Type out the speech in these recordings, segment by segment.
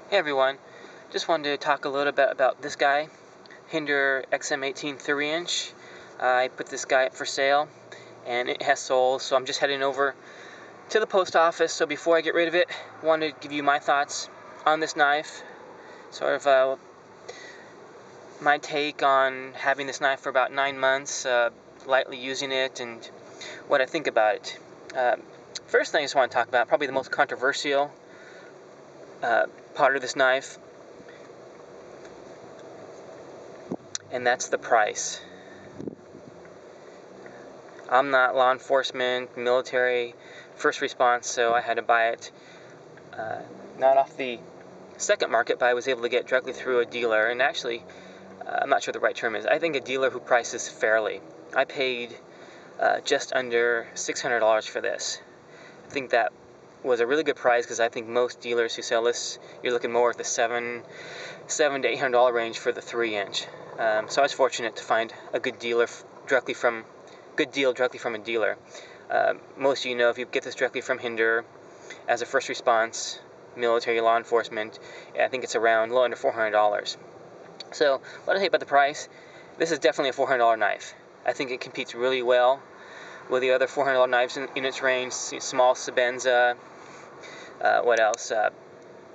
Hey everyone, just wanted to talk a little bit about this guy, Hinder XM-18 3-inch. I put this guy up for sale and it has sold, so I'm just heading over to the post office. So before I get rid of it, I wanted to give you my thoughts on this knife, sort of my take on having this knife for about 9 months, lightly using it, and what I think about it. First thing I just want to talk about, probably the most controversial part of this knife, and that's the price. I'm not law enforcement, military, first response, so I had to buy it not off the second market, but I was able to get it directly through a dealer. And actually, I'm not sure the right term is, I think a dealer who prices fairly. I paid just under $600 for this. I think that was a really good price, because I think most dealers who sell this, you're looking more at the $700 to $800 range for the 3-inch. So I was fortunate to find a good deal directly from a dealer. Most of you know, if you get this directly from Hinder as a first response, military, law enforcement, I think it's around a little under $400. So what I hate about the price, this is definitely a $400 knife. I think it competes really well with the other $400 knives in its range. Small Sebenza, what else?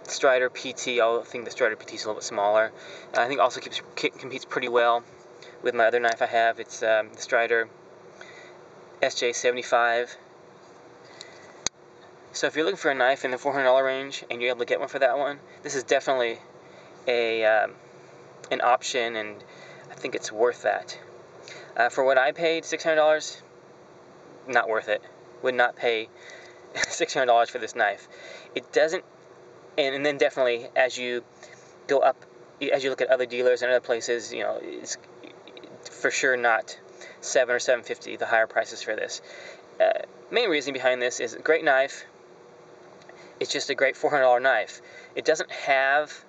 Strider PT. I think the Strider PT is a little bit smaller. I think also competes pretty well with my other knife I have. It's the Strider XM-18. So if you're looking for a knife in the $400 range and you're able to get one for that one, this is definitely an option, and I think it's worth that. For what I paid, $600, not worth it. Would not pay $600 for this knife. It doesn't, and then definitely as you go up, as you look at other dealers and other places, you know, it's for sure not $700 or $750, the higher prices for this. Main reason behind this is a great knife. It's just a great $400 knife. It doesn't have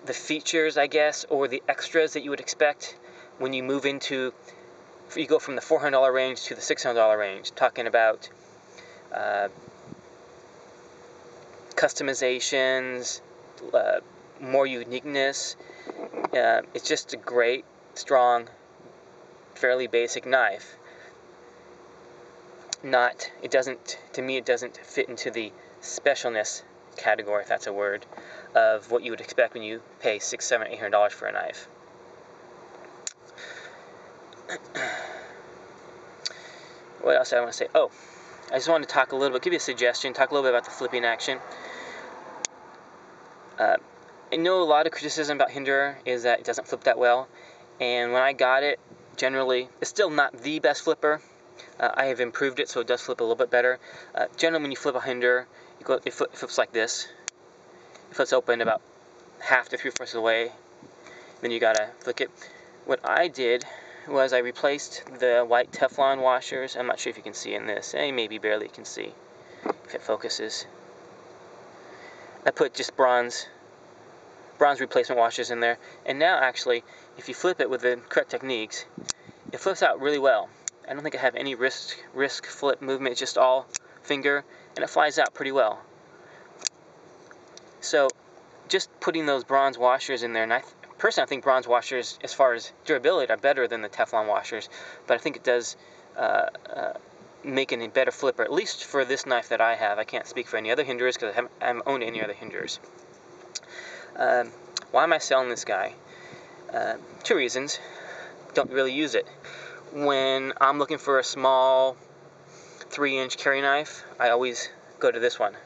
the features, I guess, or the extras that you would expect when you move into, you go from the $400 range to the $600 range, talking about customizations, more uniqueness. It's just a great, strong, fairly basic knife. To me, it doesn't fit into the specialness category, if that's a word, of what you would expect when you pay $600, $700, $800 for a knife. What else do I want to say? Oh, I just wanted to talk a little bit, give you a suggestion, talk a little bit about the flipping action. I know a lot of criticism about Hinder is that it doesn't flip that well, and when I got it, generally, it's still not the best flipper. I have improved it so it does flip a little bit better. Generally, when you flip a Hinder, it flips like this. It flips open about half to 3/4 of the way. Then you gotta flick it. What I did was I replaced the white Teflon washers. I'm not sure if you can see in this. Maybe barely can see if it focuses. I put just bronze replacement washers in there, and now actually, if you flip it with the correct techniques, it flips out really well. I don't think I have any wrist flip movement. It's just all finger, and it flies out pretty well. So just putting those bronze washers in there, and personally I think bronze washers, as far as durability, are better than the Teflon washers, but I think it does make a better flipper, at least for this knife that I have. I can't speak for any other Hinders because I haven't owned any other Hinders. Why am I selling this guy? 2 reasons. Don't really use it. When I'm looking for a small 3-inch carry knife, I always go to this one.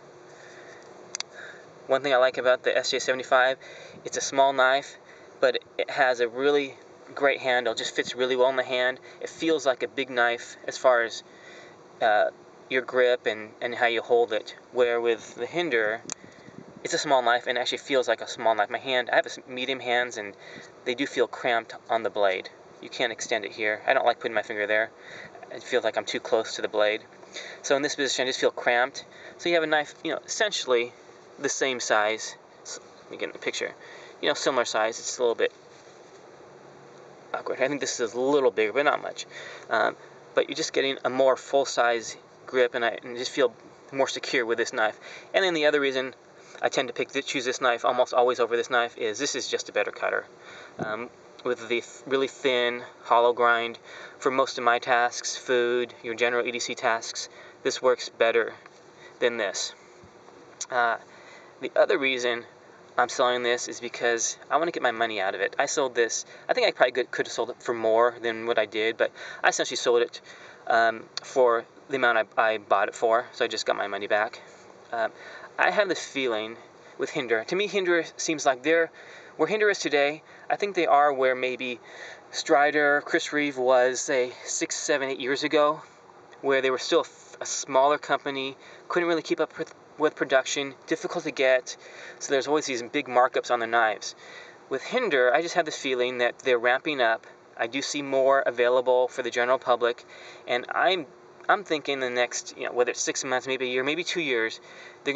One thing I like about the XM-18, it's a small knife, but it has a really great handle. It just fits really well in the hand. It feels like a big knife as far as your grip and how you hold it. Where with the Hinder, it's a small knife and actually feels like a small knife. I have medium hands, and they do feel cramped on the blade. You can't extend it here. I don't like putting my finger there. It feels like I'm too close to the blade. So in this position, I just feel cramped. So you have a knife, essentially the same size. Let me get in the picture. Similar size. It's a little bit awkward. I think this is a little bigger, but not much. But you're just getting a more full-size grip, and I just feel more secure with this knife. And then the other reason I tend to choose this knife almost always over this knife is this is just a better cutter. With the really thin, hollow grind for most of my tasks, food, your general EDC tasks, this works better than this. The other reason I'm selling this is because I want to get my money out of it. I sold this, I think I probably could have sold it for more than what I did, but I essentially sold it for the amount I bought it for, so I just got my money back. I have this feeling with Hinder. To me, Hinder seems like they're where Hinder is today. I think they are where maybe Strider, Chris Reeve was, say, 6, 7, 8 years ago, where they were still a smaller company, couldn't really keep up with production, difficult to get, so there's always these big markups on their knives. With Hinder, I just have this feeling that they're ramping up. I do see more available for the general public, and I'm thinking the next, whether it's 6 months, maybe a year, maybe 2 years, they're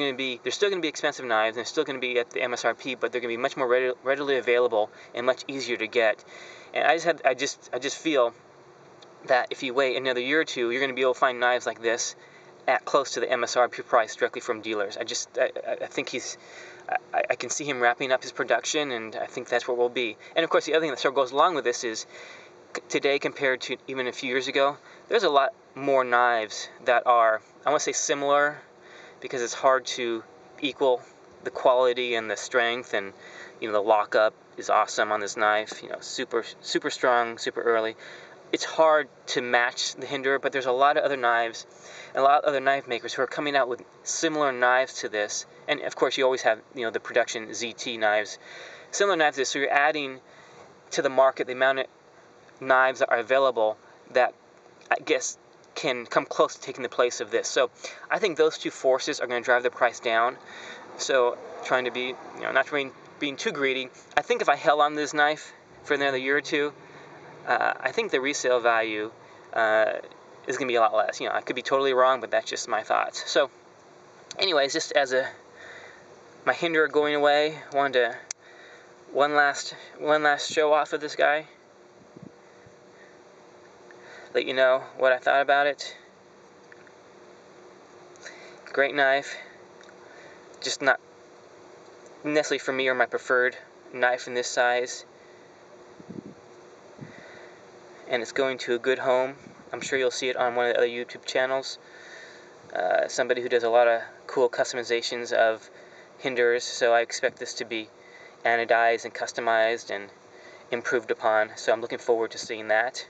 still going to be expensive knives, and they're still going to be at the MSRP, but they're going to be much more readily available and much easier to get. And I just feel that if you wait another year or two, you're going to be able to find knives like this at close to the MSRP price directly from dealers. I think I can see him wrapping up his production, and I think that's where we'll be. And of course, the other thing that sort of goes along with this is today compared to even a few years ago, there's a lot more knives that are, I want to say similar, because it's hard to equal the quality and the strength, and the lockup is awesome on this knife, super strong, super early. It's hard to match the Hinder, but there's a lot of other knives and a lot of other knife makers who are coming out with similar knives to this. And of course, you always have the production ZT knives, similar knives to this. So you're adding to the market the amount of knives that are available that I guess can come close to taking the place of this. So I think those two forces are going to drive the price down. So trying to be, not being too greedy. I think if I held on to this knife for another year or two, I think the resale value is going to be a lot less. I could be totally wrong, but that's just my thoughts. So, anyways, just as my Hinder going away, wanted to one last show off of this guy. Let you know what I thought about it. Great knife. Just not necessarily for me or my preferred knife in this size. And it's going to a good home. I'm sure you'll see it on one of the other YouTube channels. Somebody who does a lot of cool customizations of Hinders, so I expect this to be anodized and customized and improved upon. So I'm looking forward to seeing that.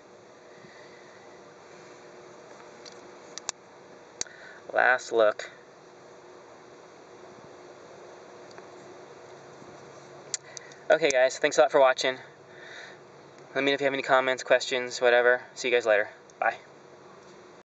Last look. Okay guys, thanks a lot for watching. Let me know if you have any comments, questions, whatever. See you guys later. Bye.